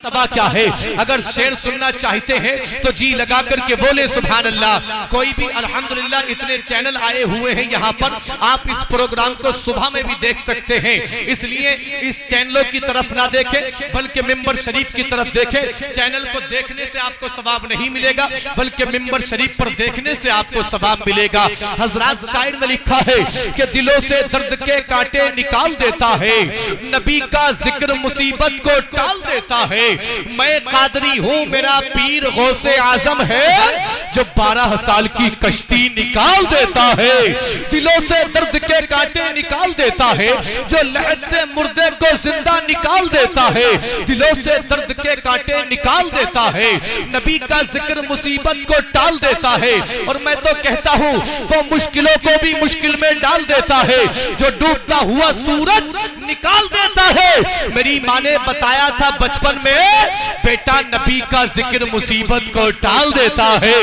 مرتبہ کیا ہے؟ اگر شعر سننا چاہتے ہیں تو جی لگا کر کے بولے سبحان اللہ۔ کوئی بھی الحمدللہ اتنے چینل آئے ہوئے ہیں یہاں پر، آپ اس پروگرام کو صبح میں بھی دیکھ سکتے ہیں، اس لیے اس چینلوں کی طرف نہ دیکھیں بلکہ منبر شریف کی طرف دیکھیں۔ چینل کو دیکھنے سے آپ کو ثواب نہیں ملے گا بلکہ منبر شریف پر دیکھنے سے آپ کو ثواب ملے گا۔ حضرات شاعر نے لکھا ہے کہ دلوں سے درد کے کانٹے نکال دیتا ہے، نبی کا ذکر مصیبت کو ٹال دیتا ہے۔ میں قادری ہوں میرا پیر غوث اعظم ہے، جو 12 سال کی کشتی نکال دیتا ہے۔ دلوں سے درد کے کانٹے نکال دیتا ہے، جو لحد سے مردے کو زندہ نکال دیتا ہے۔ دلوں سے درد کے کانٹے نکال دیتا ہے، نبی کا ذکر مصیبت کو ٹال دیتا ہے۔ اور میں تو کہتا ہوں وہ مشکلوں کو بھی مشکل میں ڈال دیتا ہے، جو ڈوبتا ہوا سورج نکال دیتا ہے۔ میری ماں نے بتایا تھا بچپن میں، بیٹا نبی کا ذکر مصیبت کو ٹال دیتا ہے،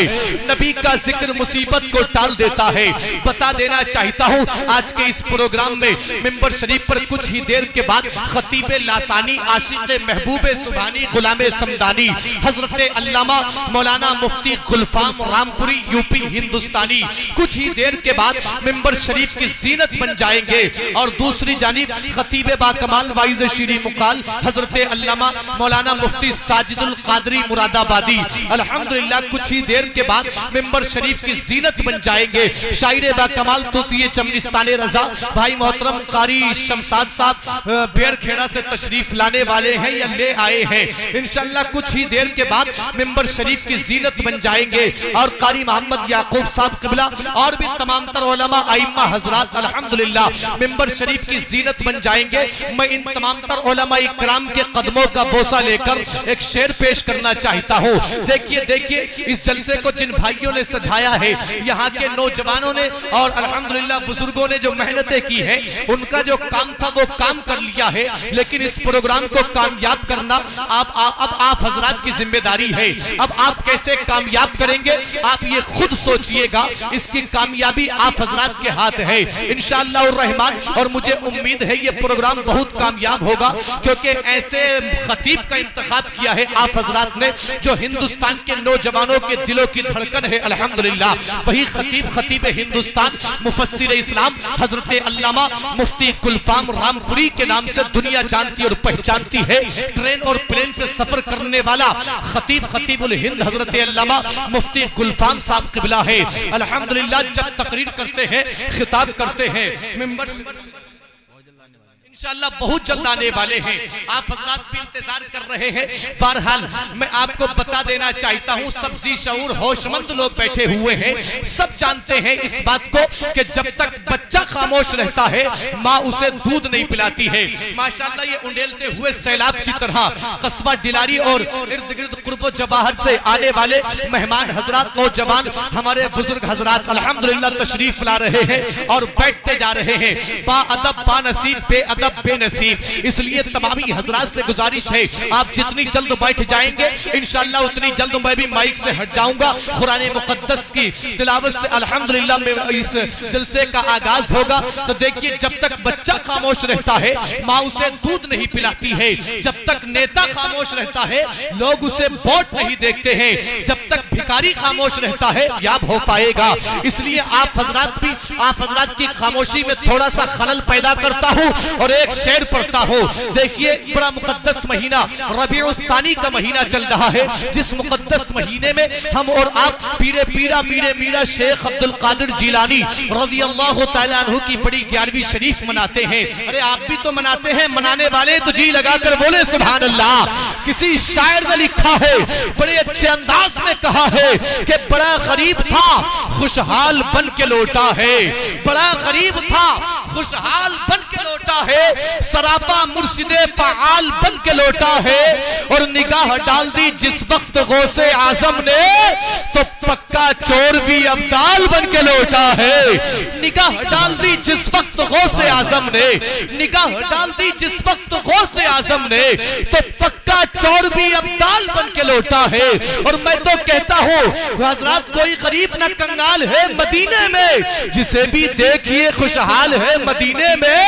نبی کا ذکر مصیبت کو ٹال دیتا ہے۔ بتا دینا چاہتا ہوں آج کے اس پروگرام میں منبر شریف پر کچھ ہی دیر کے بعد خطیب لاسانی، عاشق محبوب سبحانی، غلام سمدانی، حضرت علامہ مولانا مفتی گلفام رامپوری یوپی ہندوستانی کچھ ہی دیر کے بعد منبر شریف کی زینت بن جائیں گے۔ اور دوسری جانب خطیب باکمال وائز شیریں مقال حضرت علامہ مولانا مفتی ساجد القادری مراد آبادی الحمدللہ کچھ ہی دیر کے بعد منبر شریف کی زینت بن جائیں گے۔ شاعر باکمال طوطی چمنستان رضا بھائی محترم قاری شمشاد صاحب بیر کھیڑا سے تشریف لانے والے ہیں یا لے آئے ہیں، انشاءاللہ کچھ ہی دیر کے بعد منبر شریف کی زینت بن جائیں گے۔ اور قاری محمد یعقوب صاحب قبلہ اور بھی تمام تر علماء ائمہ حضرات الحمدللہ منبر شریف کی زینت بن جائیں گے۔ میں ان تمام تر علماء اکرام کے قدموں کا بوسہ لے کر ایک شعر پیش کرنا چاہتا ہوں۔ دیکھیے اس جلسے کو جن بھائیوں نے سجایا ہے، یہاں کے نوجوانوں نے اور الحمدللہ بزرگوں نے جو محنتیں کی ہیں، ان کا جو کام تھا وہ کام کر لیا ہے، لیکن اس پروگرام کو کامیاب کرنا اب آپ حضرات کی ذمہ داری ہے۔ اب آپ کیسے کامیاب کریں گے آپ یہ خود سوچئے گا، اس کی کامیابی آپ حضرات کے ہاتھ ہے انشاءاللہ الرحمن۔ اور مجھے امید ہے یہ پروگرام بہت کامیاب ہوگا، کیونکہ ایسے خطیب کا انتخاب کیا ہے آپ حضرات نے جو ہندوستان کے نوجوانوں کے دلوں کی دھڑکن ہے الحمدللہ۔ وہی خطیب ہندوستان مفسر اسلام حضرت علامہ مفتی گلفام رامپوری کے نام سے دنیا جانتی اور پہچانتی ہے۔ ٹرین اور پلین سے سفر کرنے والا خطیب الہند حضرت علامہ مفتی گلفام صاحب قبلہ ہے الحمدللہ۔ جب تقریر کرتے ہیں، خطاب کرتے ہیں، منبر انشاءاللہ بہت جلد آنے والے ہیں، آپ حضرات بھی انتظار کر رہے ہیں۔ بہرحال میں آپ کو بتا دینا چاہتا ہوں، سبزی شعور ہوشمند لوگ بیٹھے ہوئے ہیں، سب جانتے ہیں اس بات کو کہ جب تک بچہ خاموش رہتا ہے ماں اسے دودھ نہیں پلاتی ہے۔ ماشاءاللہ یہ انڈیلتے ہوئے سیلاب کی طرح قصبہ ڈلاری اور ارد گرد قرب و جواہر سے آنے والے مہمان حضرات، نوجوان ہمارے بزرگ حضرات الحمدللہ تشریف لا رہے ہیں اور بیٹھتے جا رہے ہیں۔ با ادب با نصیب، بے ادب بے نصیب، اس لیے تمامی حضرات سے گزارش ہے آپ جتنی جلد بیٹھ جائیں گے انشاءاللہ اتنی جلد میں بھی مائک سے ہٹ جاؤں گا۔ قرآن مقدس کی تلاوت سے الحمدللہ میں اس جلسے کا آغاز ہوگا۔ تو دیکھیے جب تک بچہ خاموش رہتا ہے ماں اسے دودھ نہیں پلاتی ہے، جب تک نیتا خاموش رہتا ہے لوگ اسے ووٹ نہیں دیکھتے ہیں، جب تک بھکاری خاموش رہتا ہے یاب ہو پائے گا۔ اس لیے آپ حضرات کی خاموشی میں تھوڑا سا خلل پیدا کرتا ہوں اور ایک شعر پڑھتا ہوں۔ دیکھیے بڑا مقدس مہینہ ربیع الثانی کا مہینہ چل رہا ہے، جس مقدس مہینے میں ہم اور آپ میرا شیخ عبدالقادر جیلانی رضی اللہ تعالیٰ عنہ کی بڑی 11ویں شریف مناتے ہیں۔ ارے آپ بھی تو مناتے ہیں، منانے والے تو جی لگا کر بولے سبحان اللہ۔ کسی شاعر نے لکھا ہے، بڑے اچھے انداز میں کہا ہے کہ بڑا غریب تھا خوشحال بن کے لوٹا ہے، بڑا غریب تھا خوشحال بن کے لوٹا ہے، سراپا مرشد فعال بن کے لوٹا ہے۔ اور نگاہ ڈال دی جس وقت غوث اعظم نے تو پکا چور بھی ابدال بن کے لوٹا ہے۔ نگاہ ڈال دی جس وقت غوث اعظم نے، نگاہ ڈال دی جس وقت غوث اعظم نے تو پکا چور بھی ابدال بن کے لوٹا ہے۔ اور میں تو کہتا ہوں حضرات کوئی غریب نہ کنگال ہے مدینے میں، جسے بھی دیکھیے خوشحال ہے مدینے میں۔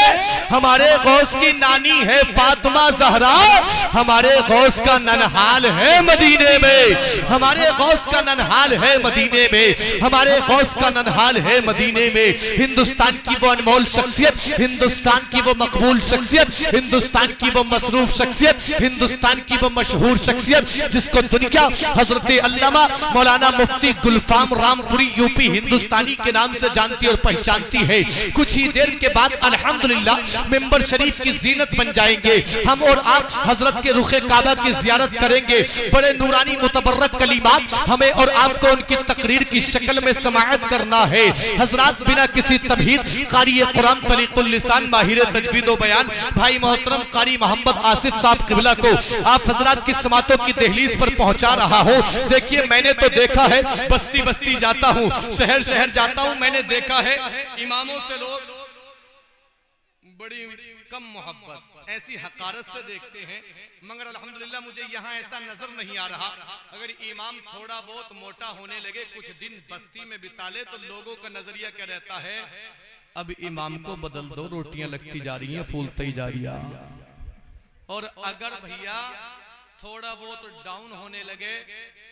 ہمارے غوث کی نانی ہے فاطمہ زہرا، ہمارے غوث کا ننہال ہے مدینے میں، ہمارے غوث کا ننہال ہے مدینے میں، ہمارے غوث کا ننہال ہے مدینے میں۔ ہندوستان کی وہ انمول شخصیت، ہندوستان کی وہ مقبول شخصیت، ہندوستان کی وہ مصروف شخصیت، ہندوستان کی وہ مشہور شخصیت جس کو دنیا حضرت علامہ مولانا مفتی گلفام رام پوری یوپی ہندوستانی کے نام سے جانتی اور پہچانتی ہے۔ کچھ ہی دیر کے بعد الحمدللہ ممبر شریف کی زینت بن جائیں گے ہم، اور آپ حضرت کے رخ کعبہ کی زیارت کریں گے۔ بڑے نورانی متبرک کلمات ہمیں اور آپ کو ان کی تقریر کی شکل میں سماعت کرنا ہے۔ حضرات بنا کسی تمہید قاری قرآن طریق اللسان ماہر تجوید و بیان بھائی محترم قاری محمد آصف صاحب قبلہ کو آپ حضرات کی سماعتوں کی دہلیز پر پہنچا رہا ہوں۔ دیکھیے میں نے تو دیکھا ہے، بستی بستی جاتا ہوں، شہر شہر جاتا ہوں، میں نے دیکھا ہے اماموں سے لوگ بڑی کم محبت ایسی حقارت سے دیکھتے ہیں، مگر الحمدللہ مجھے یہاں ایسا نظر نہیں آ رہا۔ اگر امام تھوڑا بہت موٹا ہونے لگے، کچھ دن بستی میں بتا لے، تو لوگوں کا نظریہ کیا رہتا ہے؟ اب امام کو بدل دو، روٹیاں لگتی جا رہی ہیں، پھولتی جا رہی ہیں۔ اور اگر بھیا تھوڑا بہت ڈاؤن ہونے لگے،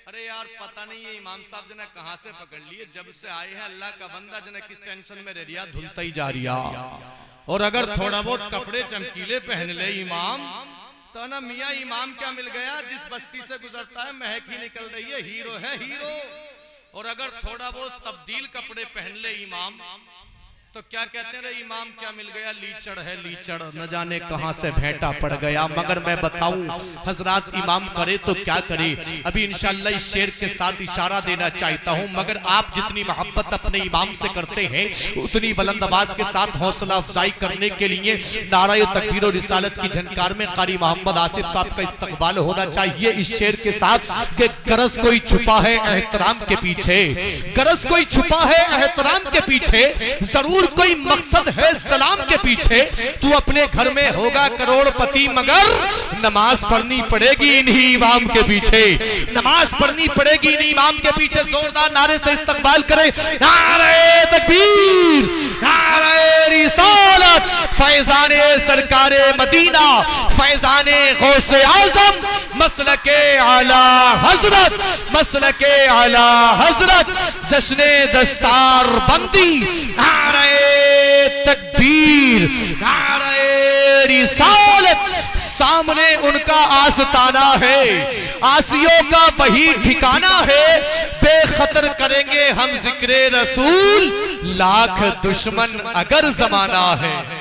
ارے یار پتہ نہیں یہ امام صاحب جنہیں کہاں سے پکڑ لیے، جب سے آئے ہیں اللہ کا بندہ جنہیں کس ٹینشن میں رہ رہا، دھلتا ہی جا رہا۔ اور اگر تھوڑا بہت کپڑے چمکیلے پہن لے امام، تو نا میاں امام کیا مل گیا، جس بستی سے گزرتا ہے مہک ہی نکل رہی ہے، ہیرو ہے ہیرو۔ اور اگر تھوڑا بہت تبدیل کپڑے پہن لے امام، تو کیا کہتے ہیں، امام کیا مل گیا، لیچڑ ہے لیچڑ، نہ جانے کہاں سے بھیٹا پڑ گیا۔ مگر میں بتاؤں حضرات امام کرے تو کیا کرے، ابھی انشاءاللہ اس شعر کے ساتھ اشارہ دینا چاہتا ہوں، مگر آپ جتنی محبت اپنے امام سے کرتے ہیں اتنی بلند آواز کے ساتھ حوصلہ افزائی کرنے کے لیے نعرہ تکبیر و رسالت کی جھنکار میں قاری محمد آصف صاحب کا استقبال ہونا چاہیے اس شعر کے ساتھ کہ غرض کوئی چھپا ہے احترام کے پیچھے، غرض کوئی چھپا ہے احترام کے پیچھے، ضرور کوئی مقصد ہے سلام کے پیچھے۔ تو اپنے گھر میں ہوگا کروڑ پتی، مگر نماز پڑھنی پڑے گی انہی امام کے پیچھے، نماز پڑھنی پڑے گی انہی امام کے پیچھے۔ زوردار نعرے سے استقبال کریں، نعرہ تکبیر، نعرہ رسالت، فیضان سرکار مدینہ، فیضان غوث اعظم، مسلک اعلی حضرت، مسلک اعلی حضرت، جشن دستار بندی، نعرہ تکبیر، نعرہ رسالت۔ سامنے ان کا آستانہ ہے، آسیوں کا وہی ٹھکانہ ہے، بے خطر کریں گے ہم ذکر رسول، لاکھ دشمن اگر زمانہ ہے۔